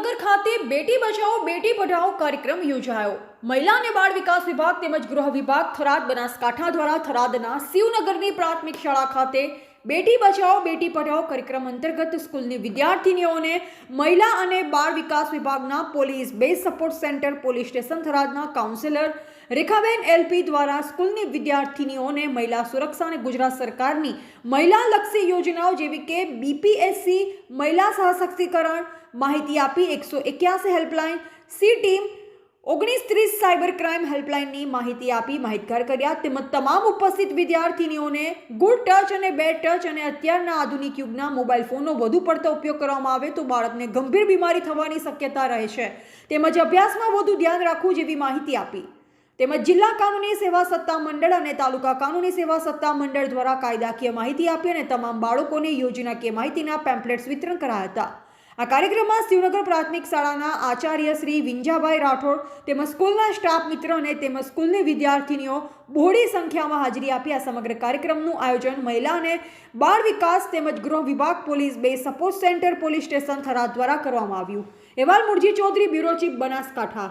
શિવનગર ખાતે બેટી બચાવો બેટી પઢાઓ કાર્યક્રમ યોજાયો। મહિલા અને બાળ વિકાસ વિભાગ તેમજ ગૃહ વિભાગ થરાદ બનાસકાંઠા દ્વારા થરાદના શિવનગરની પ્રાથમિક શાળા ખાતે બેટી બચાવો બેટી પઢાઓ કાર્યક્રમ અંતર્ગત સ્કૂલની વિદ્યાર્થીનીઓને મહિલા અને બાળ વિકાસ વિભાગના police base support centre police station થરાદના કાઉન્સિલર રેખાબેન એલપી દ્વારા સ્કૂલની વિદ્યાર્થીનીઓને મહિલા સુરક્ષા અને ગુજરાત સરકારની મહિલાલક્ષી યોજનાઓ જેવી કે બીપીએસસી મહિલા સશક્તિકરણ માહિતી આપી 181 helpline C team 1930 cyber crime હેલ્પલાઇનની માહિતી આપી માહિતગાર કર્યા। તેમજ તમામ ઉપસ્થિત વિદ્યાર્થીનીઓને ગુડ ટચ અને બેડ ટચ અને અત્યારના આધુનિક યુગના મોબાઈલ ફોનનો વધુ પડતો ઉપયોગ કરવામાં આવે તો બાળકને ગંભીર બીમારી થવાની શક્યતા રહે છે, તેમજ અભ્યાસમાં વધુ ધ્યાન રાખવું જેવી માહિતી આપી। તેમજ જિલ્લા કાનૂની સેવા સત્તા મંડળ અને તાલુકા કાનૂની સેવા સત્તા મંડળ દ્વારા કાયદાકીય માહિતી આપી અને તમામ બાળકોને યોજનાકીય માહિતીના પેમ્પલેટ્સ વિતરણ કરાયા હતા। આ કાર્યક્રમમાં શિવનગર પ્રાથમિક શાળાના આચાર્ય શ્રી વિંજાભાઈ રાઠોડ તેમજ સ્કૂલના સ્ટાફ મિત્ર અને તેમજ સ્કૂલની વિદ્યાર્થીનીઓ બહોળી સંખ્યામાં હાજરી આપી। આ સમગ્ર કાર્યક્રમનું આયોજન મહિલા અને બાળ વિકાસ તેમજ ગૃહ વિભાગ police base support centre police station Tharad દ્વારા કરવામાં આવ્યું। અહેવાલ મુરજી ચૌધરી, બ્યુરો ચીફ, બનાસકાંઠા।